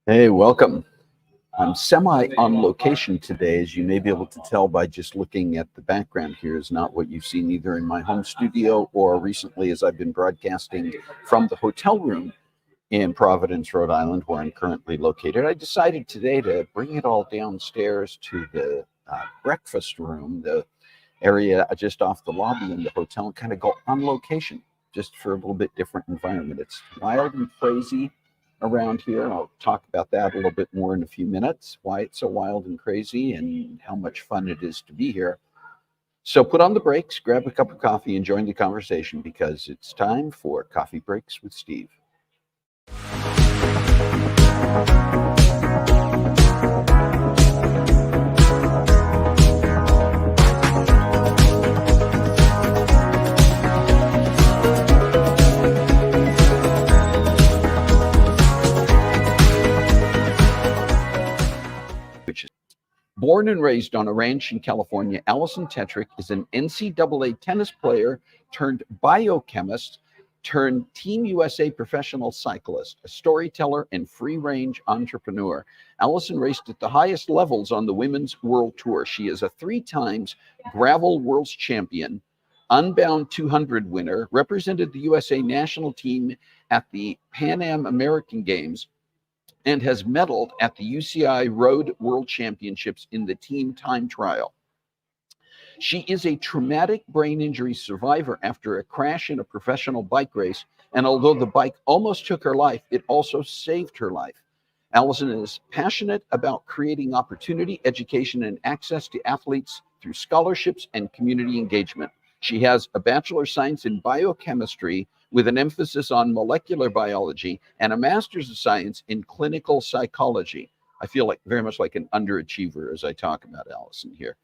Hey, welcome. I'm semi on location today, as you may be able to tell by just looking at the background here is not what you've seen either in my home studio or recently as I've been broadcasting from the hotel room in Providence, Rhode Island, where I'm currently located. I decided today to bring it all downstairs to the breakfast room, the area just off the lobby in the hotel, and kind of go on location just for a little bit different environment. It's wild and crazy around here. I'll talk about that a little bit more in a few minutes, why it's so wild and crazy and how much fun it is to be here. So put on the brakes, grab a cup of coffee, and join the conversation because it's time for Coffee Breaks with Steve. Born and raised on a ranch in California, Alison Tetrick is an NCAA tennis player turned biochemist turned Team USA professional cyclist, a storyteller and free-range entrepreneur. Alison raced at the highest levels on the Women's World Tour. She is a 3-time gravel world's champion, Unbound 200 winner, represented the USA national team at the Pan Am American Games, and has medaled at the UCI Road World Championships in the team time trial. She is a traumatic brain injury survivor after a crash in a professional bike race, and although the bike almost took her life, it also saved her life. Alison is passionate about creating opportunity, education, and access to athletes through scholarships and community engagement. She has a Bachelor of Science in Biochemistry with an emphasis on molecular biology and a Master's of Science in Clinical Psychology. I feel like very much like an underachiever as I talk about Alison here.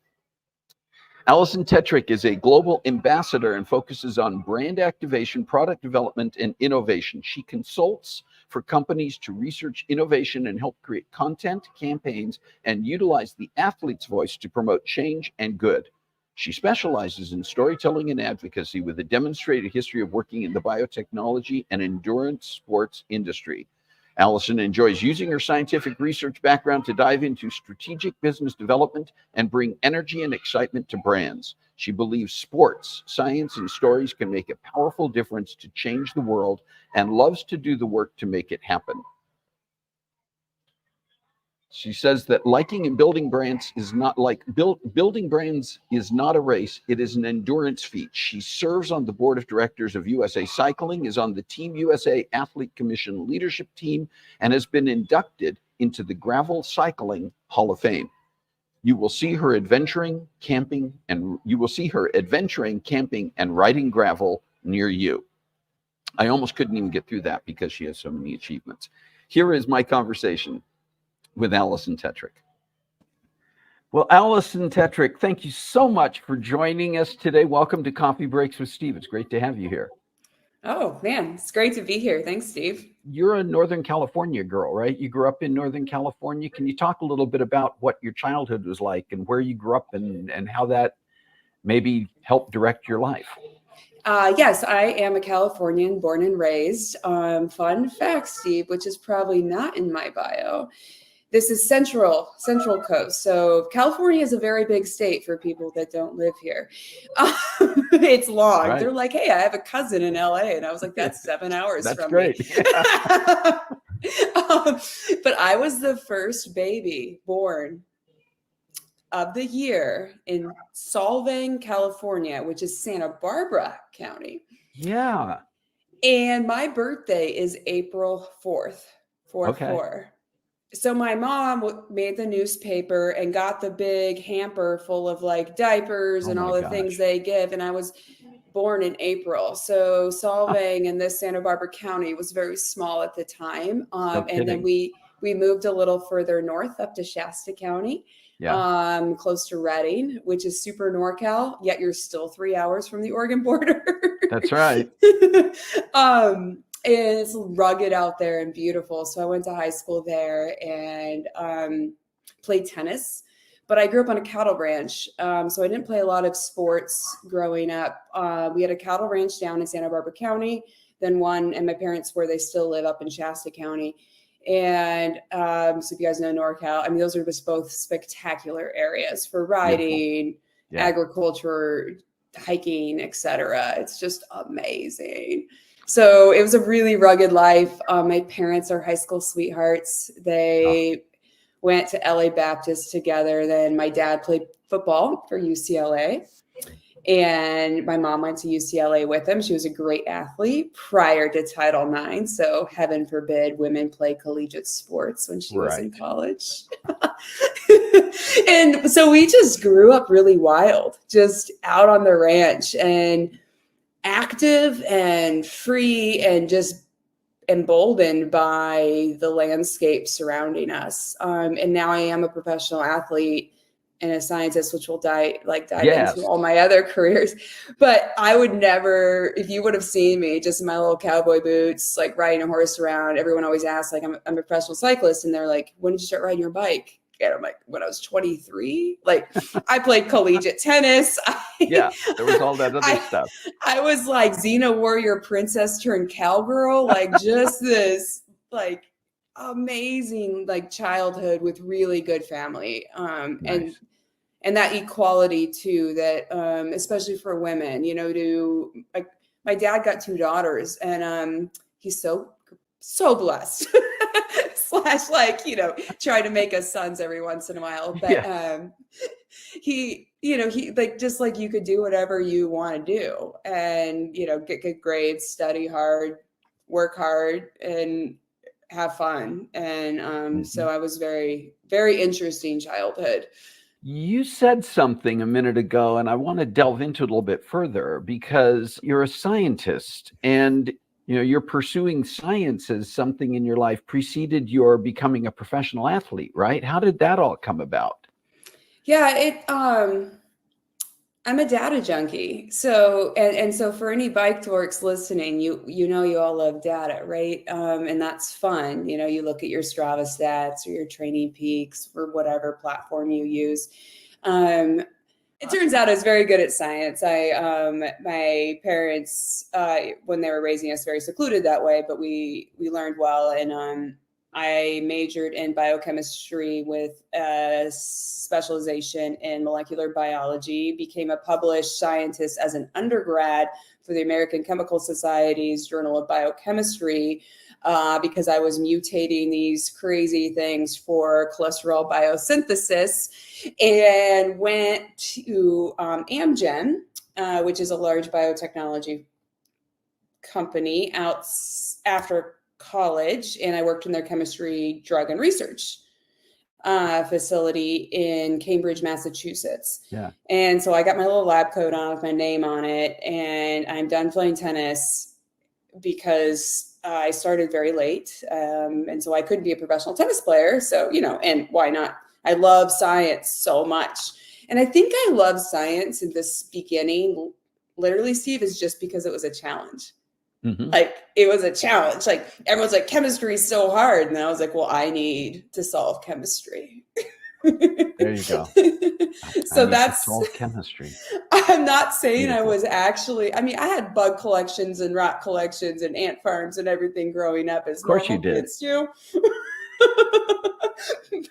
Alison Tetrick is a global ambassador and focuses on brand activation, product development, and innovation. She consults for companies to research innovation and help create content, campaigns, and utilize the athlete's voice to promote change and good. She specializes in storytelling and advocacy with a demonstrated history of working in the biotechnology and endurance sports industry. Alison enjoys using her scientific research background to dive into strategic business development and bring energy and excitement to brands. She believes sports, science, and stories can make a powerful difference to change the world and loves to do the work to make it happen. She says that liking and building brands is not like building brands is not a race. It is an endurance feat. She serves on the board of directors of USA Cycling, is on the Team USA Athlete Commission leadership team, and has been inducted into the Gravel Cycling Hall of Fame. You will see her adventuring, camping, and riding gravel near you. I almost couldn't even get through that because she has so many achievements. Here is my conversation with Alison Tetrick. Well, Alison Tetrick, thank you so much for joining us today. Welcome to Coffee Breaks with Steve. It's great to have you here. Oh, man, it's great to be here. Thanks, Steve. You're a Northern California girl, right? You grew up in Northern California. Can you talk a little bit about what your childhood was like and where you grew up and how that maybe helped direct your life? Yes, I am a Californian, born and raised. Fun fact, Steve, which is probably not in my bio. This is Central Coast. So California is a very big state for people that don't live here. It's long. Right. They're like, hey, I have a cousin in LA. And I was like, that's 7 hours that's from great. me. But I was the first baby born of the year in Solvang, California, which is Santa Barbara County. Yeah. And my birthday is April 4th, 4/4. So my mom made the newspaper and got the big hamper full of like diapers and all the things they give. And I was born in April. So Solvang in this Santa Barbara County was very small at the time. And then we moved a little further north up to Shasta County, close to Redding, which is super NorCal, yet you're still 3 hours from the Oregon border. That's right. And it's rugged out there and beautiful. So I went to high school there and played tennis. But I grew up on a cattle ranch. So I didn't play a lot of sports growing up. We had a cattle ranch down in Santa Barbara County, then one, and my parents, where they still live, up in Shasta County. And so if you guys know NorCal, I mean, those are just both spectacular areas for riding, agriculture, hiking, etc. It's just amazing. So it was a really rugged life. My parents are high school sweethearts. They went to LA Baptist together. Then my dad played football for UCLA. And my mom went to UCLA with him. She was a great athlete prior to Title IX. So heaven forbid women play collegiate sports when she was in college. And so we just grew up really wild, just out on the ranch and active and free and just emboldened by the landscape surrounding us. And now I am a professional athlete and a scientist, which will dive into all my other careers. But I would never, if you would have seen me just in my little cowboy boots, like riding a horse around, everyone always asks, like, I'm a professional cyclist. And they're like, when did you start riding your bike? And I'm like, when I was 23, like I played collegiate tennis. There was all that other stuff. I was like Xena warrior princess turned cowgirl, like just this like amazing like childhood with really good family. Nice. And that equality too, that especially for women, you know, like my dad got 2 daughters and he's so blessed. Slash, like, you know, try to make us sons every once in a while. But he like, just like you could do whatever you want to do and, you know, get good grades, study hard, work hard, and have fun. And so I was very, very interesting childhood. You said something a minute ago, and I want to delve into it a little bit further because you're a scientist and you know, you're pursuing science as something in your life preceded your becoming a professional athlete, right? How did that all come about? Yeah, I'm a data junkie. So, and so for any bike dorks listening, you know, you all love data, right? And that's fun. You know, you look at your Strava stats or your Training Peaks or whatever platform you use. It turns out I was very good at science. My parents, when they were raising us, very secluded that way, but we learned well. And I majored in biochemistry with a specialization in molecular biology, became a published scientist as an undergrad for the American Chemical Society's Journal of Biochemistry, because I was mutating these crazy things for cholesterol biosynthesis, and went to Amgen, which is a large biotechnology company out after college, and I worked in their chemistry, drug, and research facility in Cambridge, Massachusetts. And so I got my little lab coat on with my name on it, and I'm done playing tennis because I started very late, and so I couldn't be a professional tennis player. So, you know, and why not? I love science so much. And I think I love science in this beginning, literally, Steve, is just because it was a challenge. Like it was a challenge. Like everyone's like, chemistry is so hard. And I was like, well, I need to solve chemistry. There you go. So that's solve chemistry. I'm not saying I was actually, I mean, I had bug collections and rat collections and ant farms and everything growing up, as normal kids do.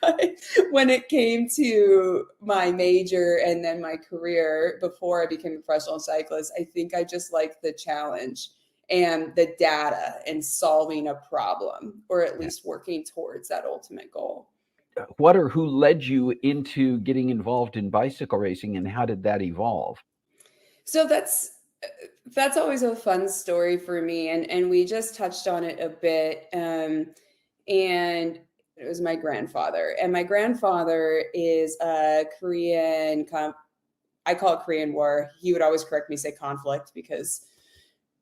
But when it came to my major and then my career before I became a professional cyclist, I think I just liked the challenge and the data and solving a problem, or at least working towards that ultimate goal. What or who led you into getting involved in bicycle racing, and how did that evolve? So that's always a fun story for me, and we just touched on it a bit. And it was my grandfather, and my grandfather is a Korean. I call it Korean War. He would always correct me, say conflict, because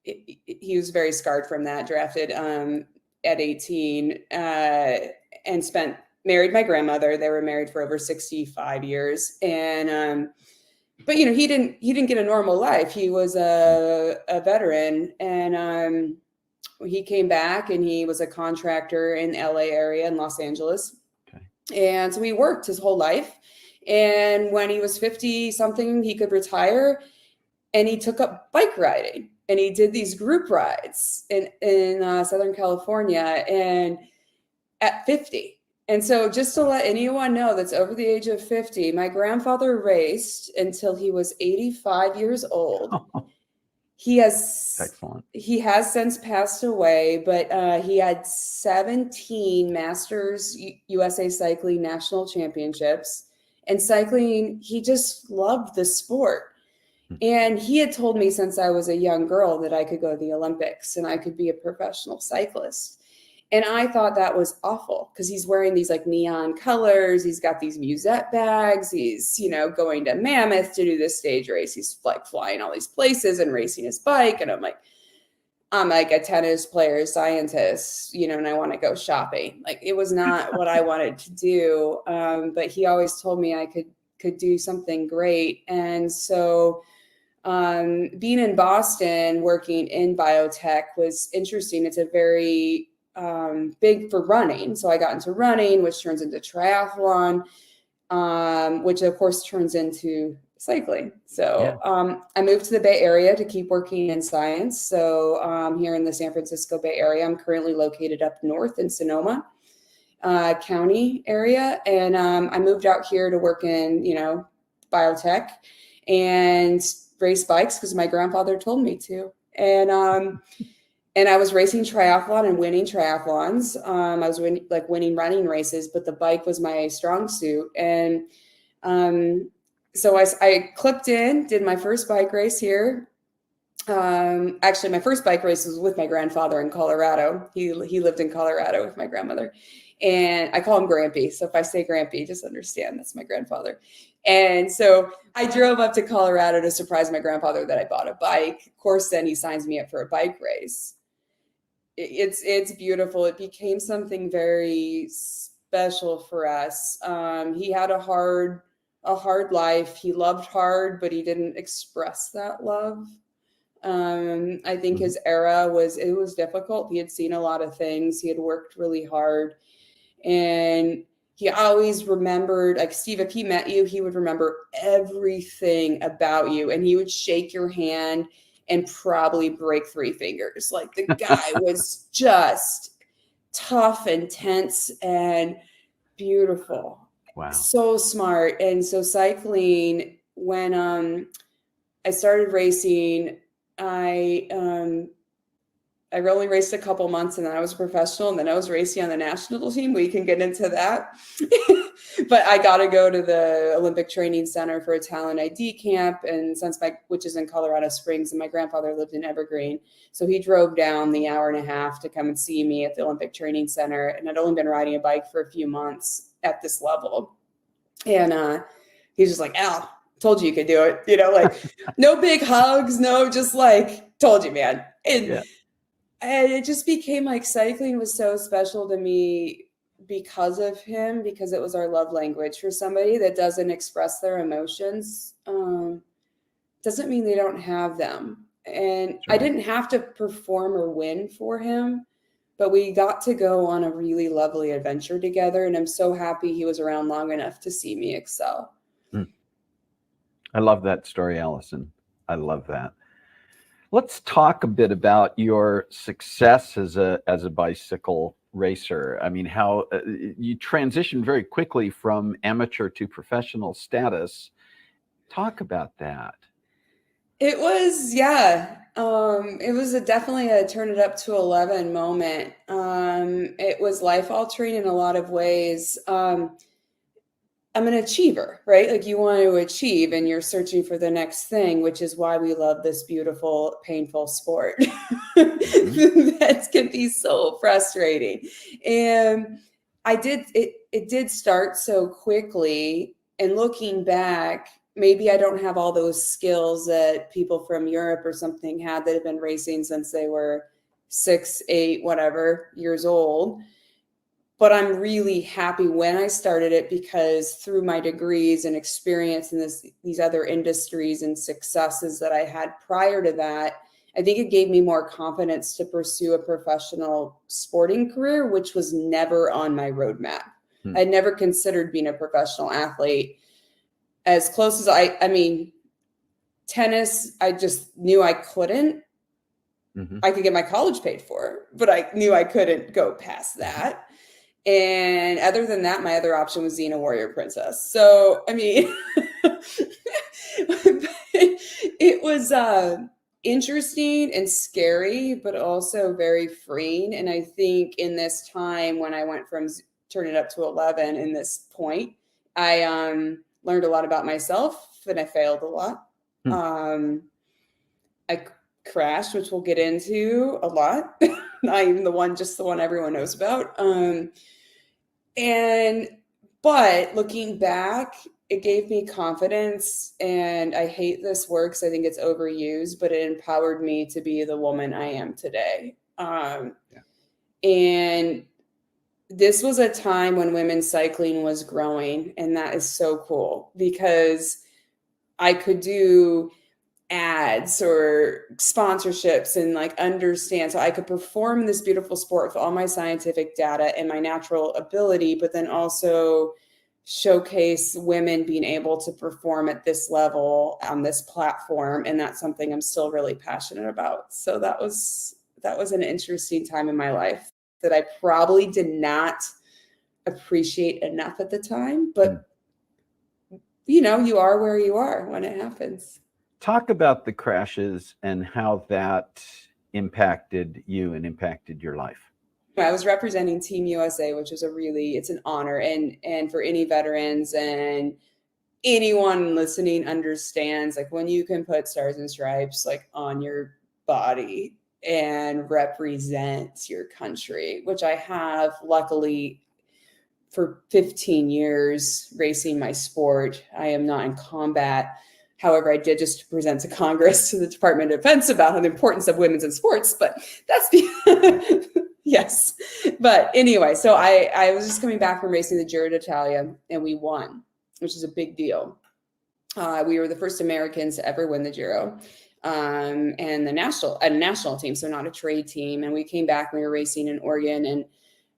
he was very scarred from that. Drafted at 18 and married my grandmother. They were married for over 65 years. And, but you know, he didn't get a normal life. He was a veteran, and he came back and he was a contractor in the LA area in Los Angeles. And so he worked his whole life. And when he was 50 something, he could retire, and he took up bike riding. And he did these group rides in Southern California. And at 50. And so just to let anyone know that's over the age of 50, my grandfather raced until he was 85 years old. He has since passed away, but he had 17 Masters USA Cycling National Championships. And cycling, he just loved the sport. And he had told me since I was a young girl that I could go to the Olympics and I could be a professional cyclist. And I thought that was awful because he's wearing these like neon colors. He's got these musette bags. He's, going to Mammoth to do this stage race. He's like flying all these places and racing his bike. And I'm like a tennis player, scientist, and I want to go shopping. Like it was not what I wanted to do. But he always told me I could do something great. And so being in Boston, working in biotech was interesting. It's a very big for running. So I got into running, which turns into triathlon, which of course turns into cycling. So I moved to the Bay Area to keep working in science. So here in the San Francisco Bay Area, I'm currently located up north in Sonoma County area. And I moved out here to work in, biotech and race bikes because my grandfather told me to. And I was racing triathlon and winning triathlons. I was winning running races, but the bike was my strong suit. And so I clipped in, did my first bike race here. Actually, my first bike race was with my grandfather in Colorado. He lived in Colorado with my grandmother. And I call him Grampy. So if I say Grampy, just understand that's my grandfather. And so I drove up to Colorado to surprise my grandfather that I bought a bike. Of course, then he signs me up for a bike race. It's beautiful. It became something very special for us. He had a hard life. He loved hard, but he didn't express that love. I think his era was difficult. He had seen a lot of things. He had worked really hard, and he always remembered, like Steve, if he met you, he would remember everything about you, and he would shake your hand and probably break 3 fingers. Like the guy was just tough and tense and beautiful. Wow. So smart. And so cycling, when I started racing, I only raced a couple months and then I was a professional, and then I was racing on the national team. We can get into that. But I got to go to the Olympic Training Center for a talent ID camp, and which is in Colorado Springs, and my grandfather lived in Evergreen. So he drove down the hour and a half to come and see me at the Olympic Training Center. And I'd only been riding a bike for a few months at this level. And he's just like, Al, told you you could do it. Like no big hugs, no, just like, told you, man. And it just became like cycling was so special to me because of him, because it was our love language. For somebody that doesn't express their emotions, doesn't mean they don't have them. And I didn't have to perform or win for him, but we got to go on a really lovely adventure together. And I'm so happy he was around long enough to see me excel. I love that story, Alison. I love that. Let's talk a bit about your success as a bicycle racer. I mean, how you transitioned very quickly from amateur to professional status. Talk about that. It was, it was definitely a turn it up to 11 moment. It was life altering in a lot of ways. I'm an achiever, right? Like you want to achieve and you're searching for the next thing, which is why we love this beautiful, painful sport. That can be so frustrating. And it did start so quickly, and looking back, maybe I don't have all those skills that people from Europe or something had that have been racing since they were 6, 8, whatever years old. But I'm really happy when I started it, because through my degrees and experience in these other industries and successes that I had prior to that, I think it gave me more confidence to pursue a professional sporting career, which was never on my roadmap. I'd never considered being a professional athlete. As close as I mean, tennis, I just knew I couldn't. I could get my college paid for, but I knew I couldn't go past that. And other than that, my other option was Xena Warrior Princess. So, I mean, it was interesting and scary, but also very freeing. And I think in this time when I went from turning it up to 11 in this point, I learned a lot about myself, and I failed a lot. I crashed, which we'll get into a lot. Not even just the one everyone knows about. But looking back, it gave me confidence, and I hate this word because I think it's overused, but it empowered me to be the woman I am today. And this was a time when women's cycling was growing, and that is so cool because I could do ads or sponsorships and like understand. So I could perform this beautiful sport with all my scientific data and my natural ability, but then also showcase women being able to perform at this level on this platform. And that's something I'm still really passionate about. So that was an interesting time in my life that I probably did not appreciate enough at the time, but you know, you are where you are when it happens. Talk about the crashes and how that impacted you and impacted your life. I was representing Team USA, which is it's an honor. And for any veterans and anyone listening understands, like when you can put stars and stripes like on your body and represent your country, which I have luckily for 15 years racing my sport. I am not in combat. However, I did just present to Congress, to the Department of Defense about the importance of women's in sports, but that's yes. But anyway, so I was just coming back from racing the Giro d'Italia, and we won, which is a big deal. We were the first Americans to ever win the Giro, and a national team, so not a trade team. And we came back, and we were racing in Oregon, and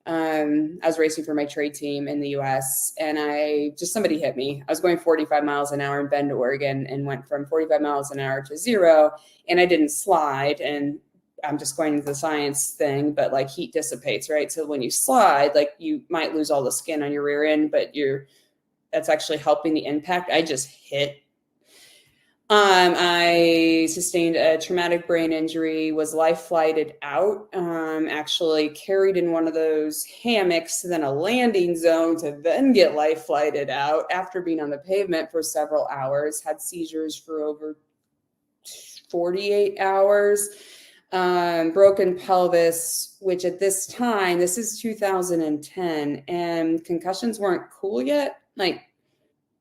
I was racing for my trade team in the US, and somebody hit me. I was going 45 miles an hour in Bend, Oregon, and went from 45 miles an hour to 0. And I didn't slide. And I'm just going into the science thing, but like heat dissipates, right? So when you slide, like you might lose all the skin on your rear end, but that's actually helping the impact. I just hit. I sustained a traumatic brain injury, was life flighted out, actually carried in one of those hammocks, then a landing zone to then get life flighted out after being on the pavement for several hours, had seizures for over 48 hours, broken pelvis, which at this time, this is 2010, and concussions weren't cool yet. Like,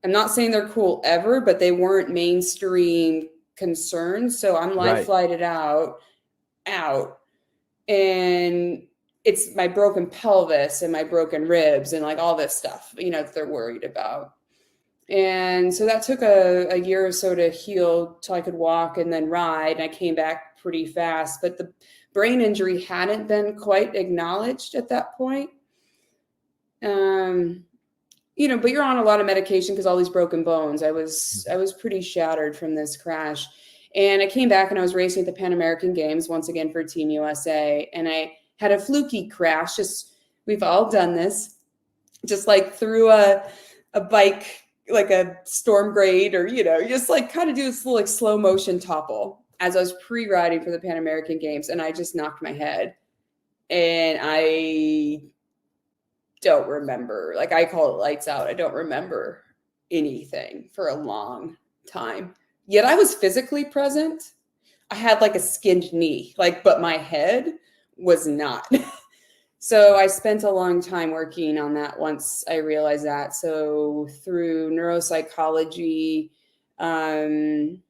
I'm not saying they're cool ever, but they weren't mainstream concerns. So I'm life flighted out, and it's my broken pelvis and my broken ribs and like all this stuff, you know, that they're worried about. And so that took a year or so to heal till I could walk and then ride. And I came back pretty fast, but the brain injury hadn't been quite acknowledged at that point. You know, but you're on a lot of medication because all these broken bones. I was pretty shattered from this crash. And I came back and I was racing at the Pan American Games once again for Team USA. And I had a fluky crash. We've all done this. Just like through a bike, like a storm grade, or, you know, just like kind of do this little like slow motion topple as I was pre-riding for the Pan American Games. And I just knocked my head. And I don't remember, like I call it lights out. I don't remember anything for a long time. Yet I was physically present. I had like a skinned knee, but my head was not. So I spent a long time working on that once I realized that. So through neuropsychology, coming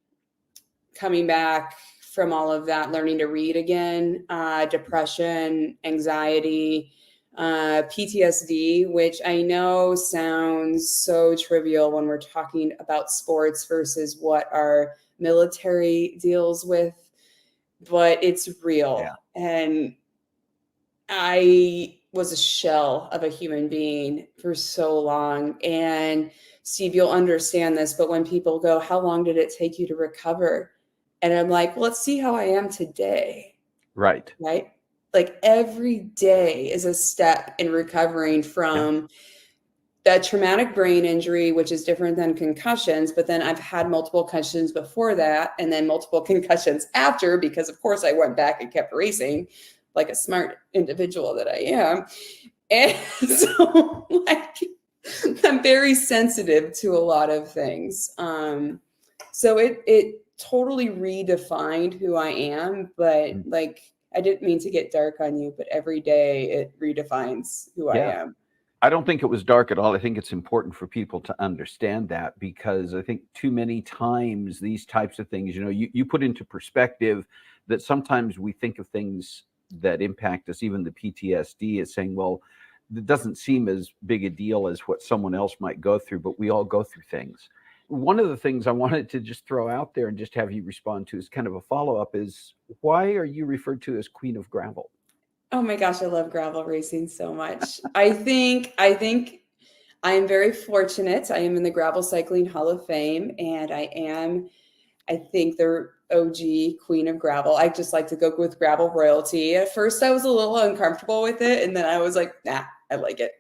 back from all of that, learning to read again, depression, anxiety, PTSD, which I know sounds so trivial when we're talking about sports versus what our military deals with, but it's real. Yeah. And I was a shell of a human being for so long. And Steve, you'll understand this, but when people go, how long did it take you to recover? And I'm like, well, let's see how I am today. Right. Right. Like every day is a step in recovering from that traumatic brain injury, which is different than concussions. But then I've had multiple concussions before that, and then multiple concussions after, because of course I went back and kept racing like a smart individual that I am. And so like I'm very sensitive to a lot of things. So it totally redefined who I am, but like, I didn't mean to get dark on you, but every day it redefines who I am. I don't think it was dark at all. I think it's important for people to understand that, because I think too many times these types of things, you put into perspective that sometimes we think of things that impact us, even the PTSD, as saying, well, it doesn't seem as big a deal as what someone else might go through, but we all go through things. One of the things I wanted to just throw out there and just have you respond to is kind of a follow-up is, why are you referred to as Queen of Gravel? Oh my gosh, I love gravel racing so much. I think I am very fortunate. I am in the Gravel Cycling Hall of Fame, and I think the OG Queen of Gravel. I just like to go with gravel royalty. At first I was a little uncomfortable with it, and then I was like, nah, I like it.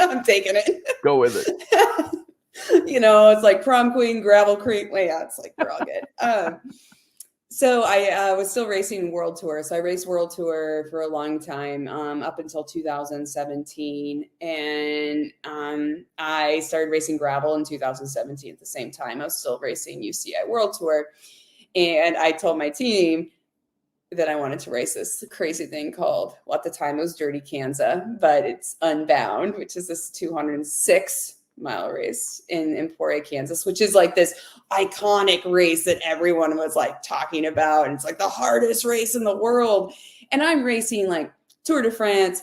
I'm taking it. Go with it. It's like prom queen, gravel queen. Well, yeah, it's like we're all good. So I was still racing World Tour. So I raced World Tour for a long time, up until 2017. And I started racing gravel in 2017 at the same time. I was still racing UCI World Tour. And I told my team that I wanted to race this crazy thing called, well, at the time it was Dirty Kansas, but it's Unbound, which is this 206-mile race in Emporia, Kansas, which is like this iconic race that everyone was like talking about. And it's like the hardest race in the world. And I'm racing like Tour de France,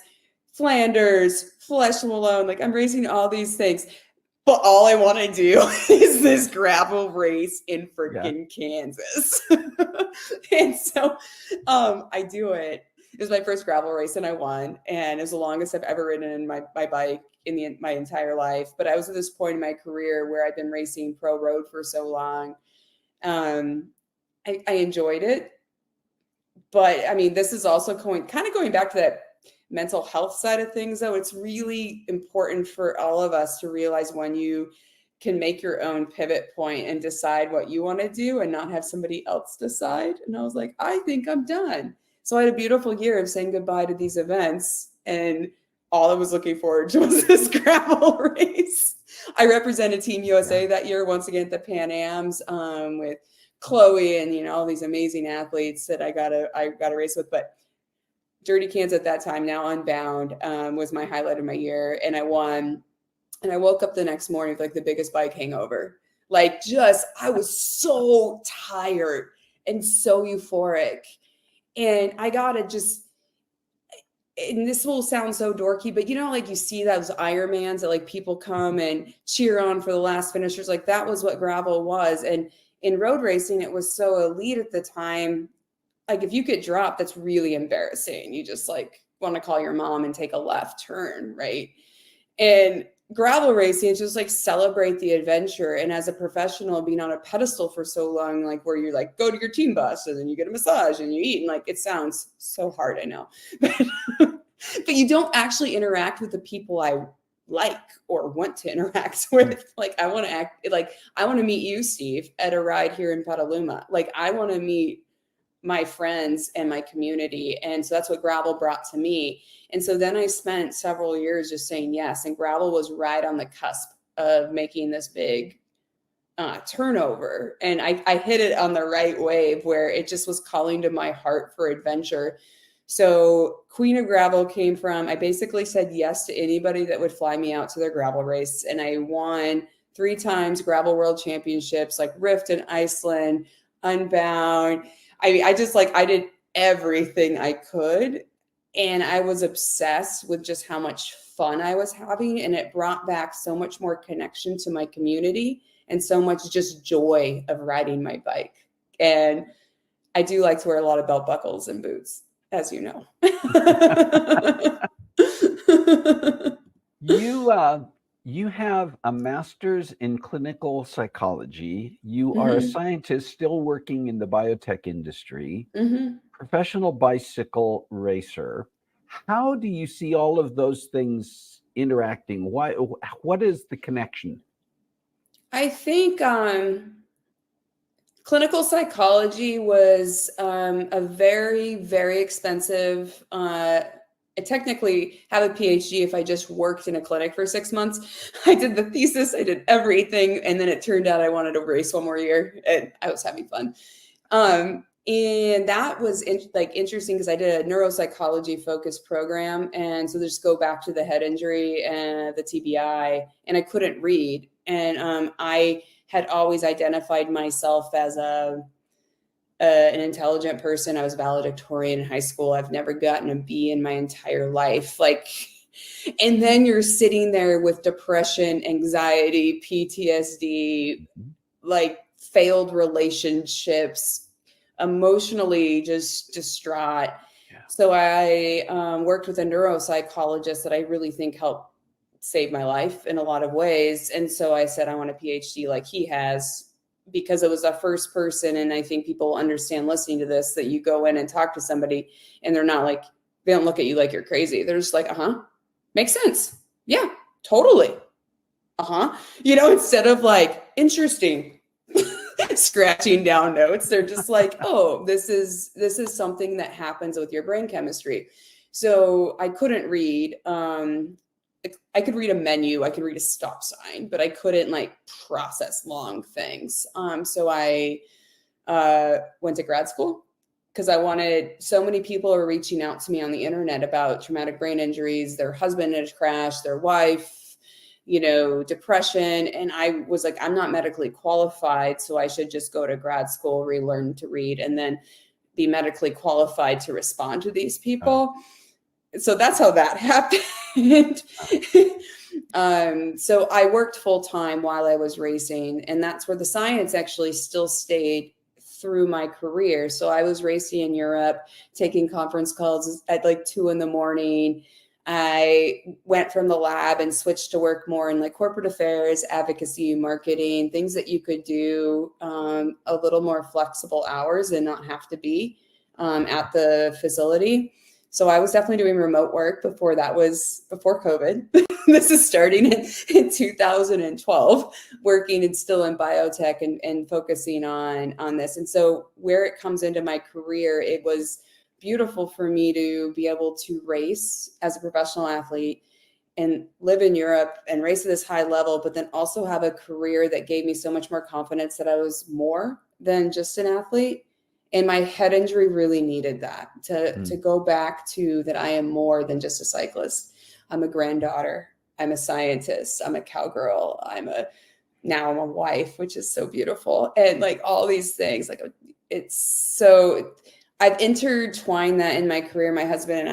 Flanders, Flèche Wallonne. Like I'm racing all these things. But all I want to do is this gravel race in freaking Kansas. And so I do it. It was my first gravel race and I won. And it was the longest I've ever ridden in my bike in my entire life. But I was at this point in my career where I've been racing pro road for so long. I enjoyed it. But I mean, this is also going back to that mental health side of things, though. It's really important for all of us to realize when you can make your own pivot point and decide what you want to do and not have somebody else decide. And I was like, I think I'm done. So I had a beautiful year of saying goodbye to these events, and all I was looking forward to was this gravel race. I represented Team USA that year once again at the Pan Ams with Chloe and all these amazing athletes that I got to race with. But Dirty Kansas at that time, now Unbound, was my highlight of my year, and I won. And I woke up the next morning with like the biggest bike hangover. Like I was so tired and so euphoric. And I gotta and this will sound so dorky, but like you see those Ironmans that like people come and cheer on for the last finishers. Like that was what gravel was. And in road racing, it was so elite at the time. Like if you get dropped, that's really embarrassing. You just like want to call your mom and take a left turn, right? And gravel racing is just like celebrate the adventure. And as a professional, being on a pedestal for so long, like where you're like, go to your team bus and then you get a massage and you eat. And like, it sounds so hard, I know, but you don't actually interact with the people I like or want to interact with. Like I want to meet you, Steve, at a ride here in Petaluma. Like I want to meet my friends and my community. And so that's what gravel brought to me. And so then I spent several years just saying yes. And gravel was right on the cusp of making this big turnover. And I hit it on the right wave where it just was calling to my heart for adventure. So Queen of Gravel came from, I basically said yes to anybody that would fly me out to their gravel race. And I won 3 times gravel world championships, like Rift in Iceland, Unbound. I did everything I could. And I was obsessed with just how much fun I was having. And it brought back so much more connection to my community and so much just joy of riding my bike. And I do like to wear a lot of belt buckles and boots, as you know. You have a master's in clinical psychology. You are a Mm-hmm. scientist still working in the biotech industry, Mm-hmm. professional bicycle racer. How do you see all of those things interacting? Why, what is the connection? I think clinical psychology was a very, very expensive. I technically have a PhD if I just worked in a clinic for 6 months. I did the thesis, I did everything, and then it turned out I wanted to race one more year, and I was having fun. And that was interesting because I did a neuropsychology focused program, and so just go back to the head injury and the TBI, and I couldn't read, and I had always identified myself as an intelligent person. I was valedictorian in high school. I've never gotten a B in my entire life. And then you're sitting there with depression, anxiety, PTSD, Mhm. like failed relationships, emotionally just distraught. Yeah. So I worked with a neuropsychologist that I really think helped save my life in a lot of ways. And so I said, I want a PhD like he has, because it was the first person. And I think people understand listening to this, that you go in and talk to somebody and they're not like, they don't look at you like you're crazy. They're just like, makes sense. Yeah, totally. Instead of like, interesting, scratching down notes, they're just like, oh, this is something that happens with your brain chemistry. So I couldn't read. I could read a menu, I could read a stop sign, but I couldn't like process long things. So I went to grad school because I wanted, so many people are reaching out to me on the internet about traumatic brain injuries, their husband had crashed, their wife, depression. And I was like, I'm not medically qualified, so I should just go to grad school, relearn to read, and then be medically qualified to respond to these Oh, people. So that's how that happened. So I worked full time while I was racing, and that's where the science actually still stayed through my career. So I was racing in Europe, taking conference calls at like 2 a.m. I went from the lab and switched to work more in like corporate affairs, advocacy, marketing, things that you could do a little more flexible hours and not have to be at the facility. So I was definitely doing remote work before COVID. This is starting in 2012, working and still in biotech and focusing on this. And so where it comes into my career, it was beautiful for me to be able to race as a professional athlete and live in Europe and race at this high level, but then also have a career that gave me so much more confidence that I was more than just an athlete. And my head injury really needed that to go back to that I am more than just a cyclist. I'm a granddaughter. I'm a scientist. I'm a cowgirl. Now I'm a wife, which is so beautiful. And like all these things, like I've intertwined that in my career. My husband and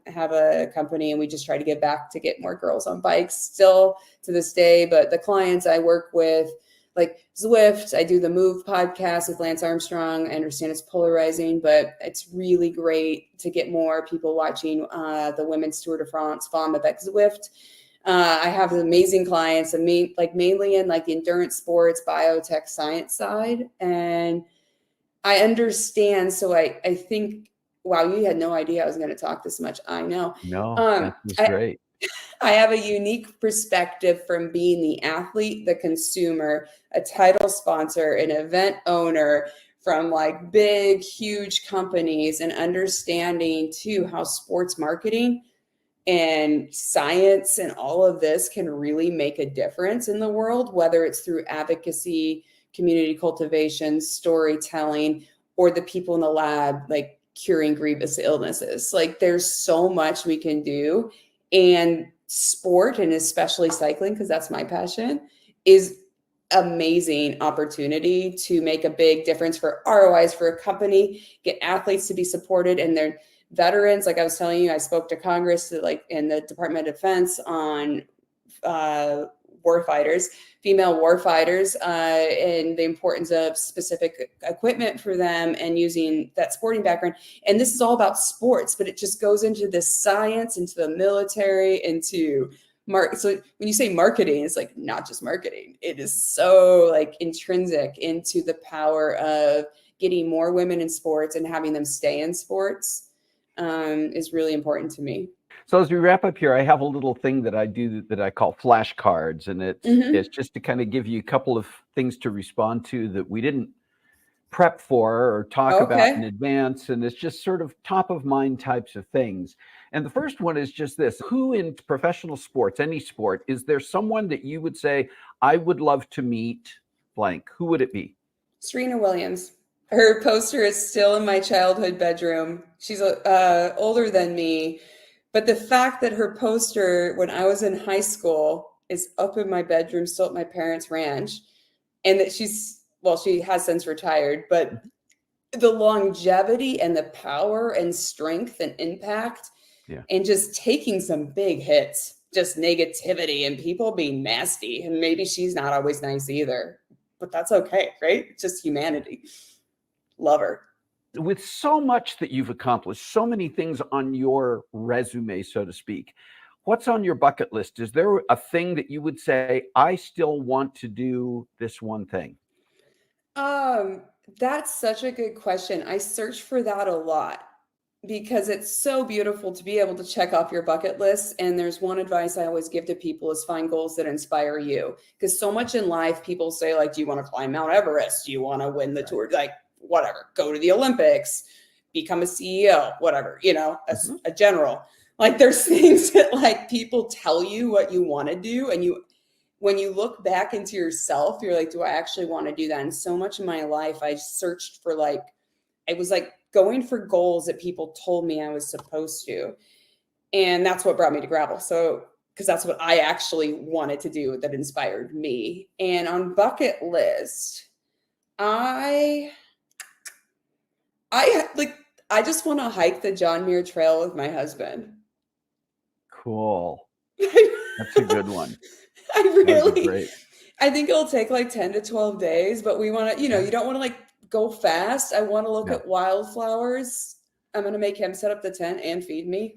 I have a company, and we just try to give back to get more girls on bikes still to this day. But the clients I work with, like Zwift, I do the Move podcast with Lance Armstrong. I understand it's polarizing, but it's really great to get more people watching the Women's Tour de France, Femme avec Zwift. I have amazing clients, mainly in like the endurance sports, biotech, science side. And I understand. So I think, wow, you had no idea I was going to talk this much. I know. no, Um, that was I, great. I have a unique perspective from being the athlete, the consumer, a title sponsor, an event owner, from like big, huge companies, and understanding too how sports marketing and science and all of this can really make a difference in the world, whether it's through advocacy, community cultivation, storytelling, or the people in the lab, like curing grievous illnesses. Like there's so much we can do. And sport, and especially cycling, because that's my passion, is amazing opportunity to make a big difference for ROIs for a company, get athletes to be supported, and their veterans. Like I was telling you, I spoke to Congress, like in the Department of Defense, on warfighters, female warfighters, and the importance of specific equipment for them and using that sporting background. And this is all about sports, but it just goes into this science, into the military, into So when you say marketing, it's like not just marketing. It is so like intrinsic into the power of getting more women in sports and having them stay in sports is really important to me. So as we wrap up here, I have a little thing that I do that I call flashcards, and it's just to kind of give you a couple of things to respond to that we didn't prep for or talk about in advance, and it's just sort of top of mind types of things. And the first one is just this: who in professional sports, any sport, is there someone that you would say, I would love to meet blank? Who would it be? Serena Williams. Her poster is still in my childhood bedroom. She's older than me, but the fact that her poster when I was in high school is up in my bedroom, still at my parents' ranch, and that she has since retired, but the longevity and the power and strength and impact and just taking some big hits, just negativity and people being nasty. And maybe she's not always nice either, but that's okay, right? It's just humanity. Love her. With so much that you've accomplished, so many things on your resume, so to speak, what's on your bucket list? Is there a thing that you would say, I still want to do this one thing? That's such a good question. I search for that a lot because it's so beautiful to be able to check off your bucket list. And there's one advice I always give to people is find goals that inspire you. Because so much in life, people say, like, do you want to climb Mount Everest? Do you want to win the tour? Like, whatever, go to the Olympics, become a CEO, whatever, as a general. Like, there's things that like people tell you what you want to do. And when you look back into yourself, you're like, do I actually want to do that? And so much in my life, I searched for I was going for goals that people told me I was supposed to. And that's what brought me to gravel. So, because that's what I actually wanted to do that inspired me. And on bucket list, I just want to hike the John Muir Trail with my husband. Cool. That's a good one. I think it'll take 10 to 12 days, but we want to, you don't want to go fast. I want to look at wildflowers. I'm going to make him set up the tent and feed me.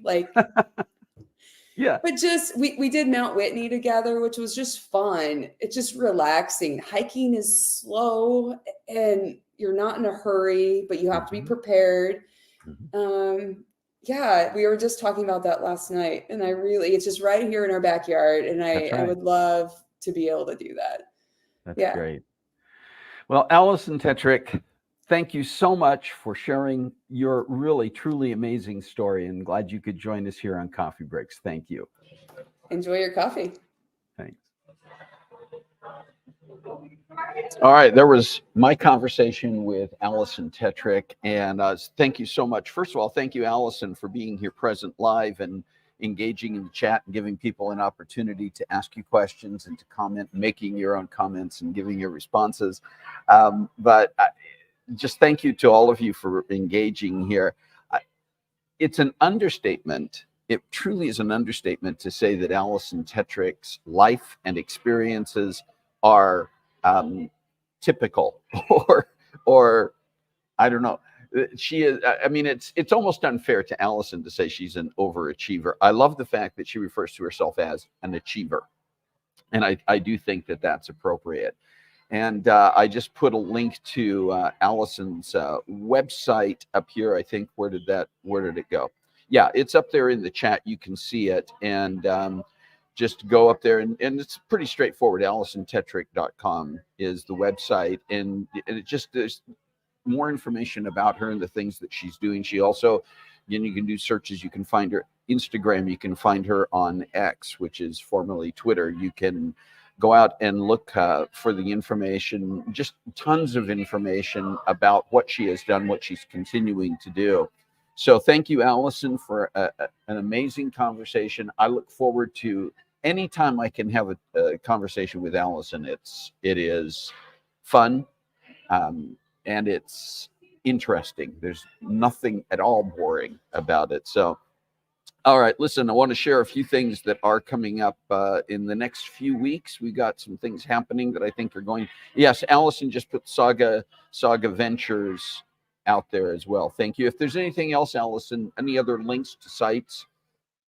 Yeah. But just, we did Mount Whitney together, which was just fun. It's just relaxing. Hiking is slow and you're not in a hurry, but you have to be prepared. Yeah, we were just talking about that last night, and it's just right here in our backyard, and I would love to be able to do that. That's great. Well, Alison Tetrick, thank you so much for sharing your really, truly amazing story, and glad you could join us here on Coffee Breaks. Thank you. Enjoy your coffee. Thanks. All right, there was my conversation with Alison Tetrick, and thank you so much. First of all, thank you, Alison, for being here present live and engaging in the chat and giving people an opportunity to ask you questions and to comment, making your own comments and giving your responses. But just thank you to all of you for engaging here. It's an understatement. It truly is an understatement to say that Alison Tetrick's life and experiences are typical or I don't know. She is, I mean, it's almost unfair to Alison to say she's an overachiever. I love the fact that she refers to herself as an achiever. And I do think that that's appropriate. And I just put a link to Alison's website up here. I think, where did it go? Yeah, it's up there in the chat. You can see it. And just go up there, and it's pretty straightforward. AlisonTetrick.com is the website, and it just, there's more information about her and the things that she's doing. She also, you can do searches. You can find her Instagram. You can find her on X, which is formerly Twitter. You can go out and look for the information, just tons of information about what she has done, what she's continuing to do. So thank you, Alison, for an amazing conversation. I look forward to anytime I can have a conversation with Alison. It is fun and it's interesting. There's nothing at all boring about it. So, all right, listen, I want to share a few things that are coming up in the next few weeks. We got some things happening that I think are going. Yes, Alison just put Saga Ventures out there as well. Thank you. If there's anything else, Alison, any other links to sites?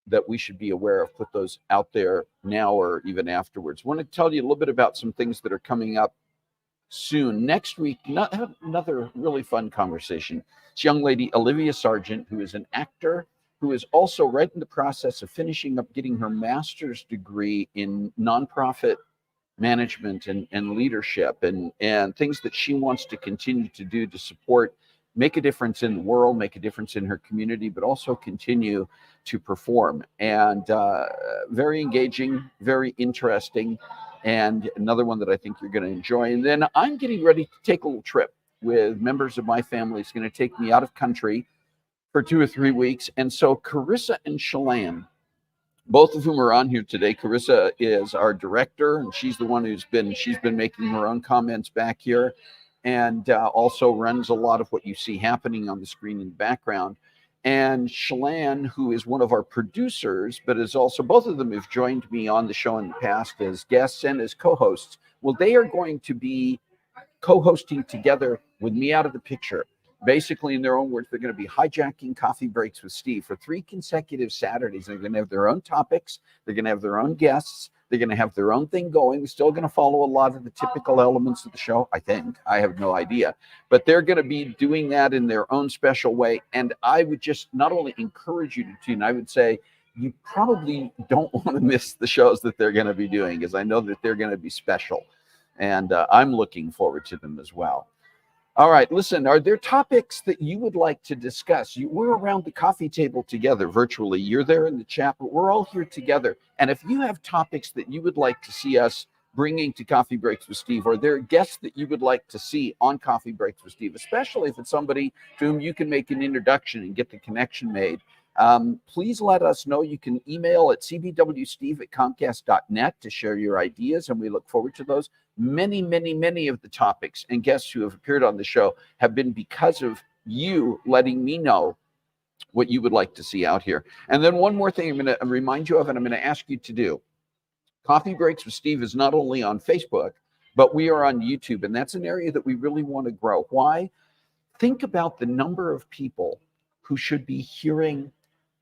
that we should be aware of. Put those out there now or even afterwards. I want to tell you a little bit about some things that are coming up soon. Next week, another really fun conversation. This young lady, Olivia Sargent, who is an actor, who is also right in the process of finishing up getting her master's degree in nonprofit management and leadership and things that she wants to continue to do to support, make a difference in the world, make a difference in her community, but also continue to perform. And very engaging, very interesting, and another one that I think you're going to enjoy. And then I'm getting ready to take a little trip with members of my family. It's going to take me out of country for 2 or 3 weeks. And so Carissa and Shalane, both of whom are on here today. Carissa is our director, and she's the one she's been making her own comments back here, and also runs a lot of what you see happening on the screen in the background. And Shalane, who is one of our producers, but is also, both of them have joined me on the show in the past as guests and as co-hosts. Well, they are going to be co-hosting together with me out of the picture. Basically, in their own words, they're going to be hijacking Coffee Breaks with Steve for 3 consecutive Saturdays. They're going to have their own topics. They're going to have their own guests. They're going to have their own thing going. They're still going to follow a lot of the typical elements of the show, I think. I have no idea. But they're going to be doing that in their own special way. And I would just not only encourage you to tune, I would say you probably don't want to miss the shows that they're going to be doing, because I know that they're going to be special. And I'm looking forward to them as well. All right, listen, are there topics that you would like to discuss? We're around the coffee table together virtually. You're there in the chat, but we're all here together. And if you have topics that you would like to see us bringing to Coffee Breaks with Steve, or there are guests that you would like to see on Coffee Breaks with Steve, especially if it's somebody to whom you can make an introduction and get the connection made, please let us know. You can email at cbwsteve@comcast.net to share your ideas, and we look forward to those. Many, many, many of the topics and guests who have appeared on the show have been because of you letting me know what you would like to see out here. And then one more thing I'm going to remind you of, and I'm going to ask you to do. Coffee Breaks with Steve is not only on Facebook, but we are on YouTube, and that's an area that we really want to grow. Why? Think about the number of people who should be hearing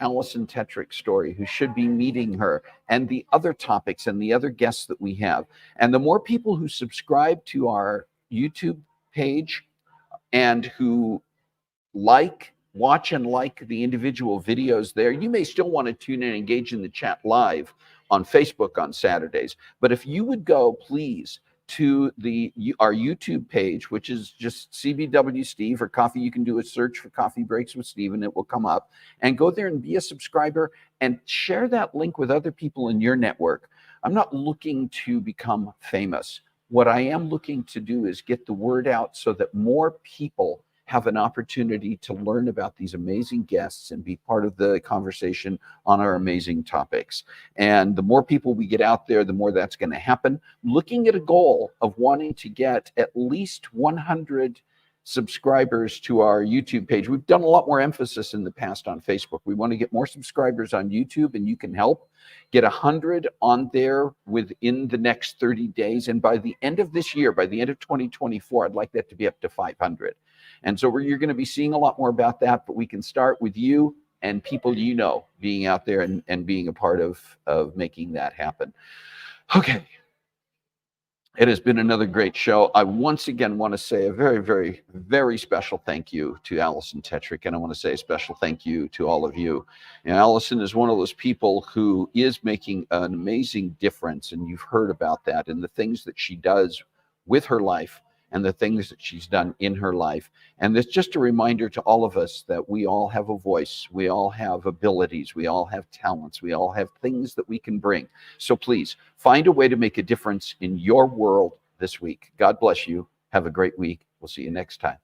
Alison Tetrick's story, who should be meeting her, and the other topics and the other guests that we have. And the more people who subscribe to our YouTube page and who watch and like the individual videos there, you may still want to tune in and engage in the chat live on Facebook on Saturdays. But if you would go, please, to our YouTube page, which is just CBW Steve or Coffee. You can do a search for Coffee Breaks with Steve and it will come up. And go there and be a subscriber and share that link with other people in your network. I'm not looking to become famous. What I am looking to do is get the word out so that more people have an opportunity to learn about these amazing guests and be part of the conversation on our amazing topics. And the more people we get out there, the more that's going to happen. Looking at a goal of wanting to get at least 100 subscribers to our YouTube page. We've done a lot more emphasis in the past on Facebook. We want to get more subscribers on YouTube, and you can help get 100 on there within the next 30 days. And by the end of this year, by the end of 2024, I'd like that to be up to 500. And so you're going to be seeing a lot more about that, but we can start with you and people you know being out there and being a part of making that happen. Okay. It has been another great show. I once again want to say a very, very, very special thank you to Alison Tetrick, and I want to say a special thank you to all of you. And Alison is one of those people who is making an amazing difference, and you've heard about that and the things that she does with her life and the things that she's done in her life. And it's just a reminder to all of us that we all have a voice, we all have abilities, we all have talents, we all have things that we can bring. So please find a way to make a difference in your world this week. God bless you. Have a great week. We'll see you next time.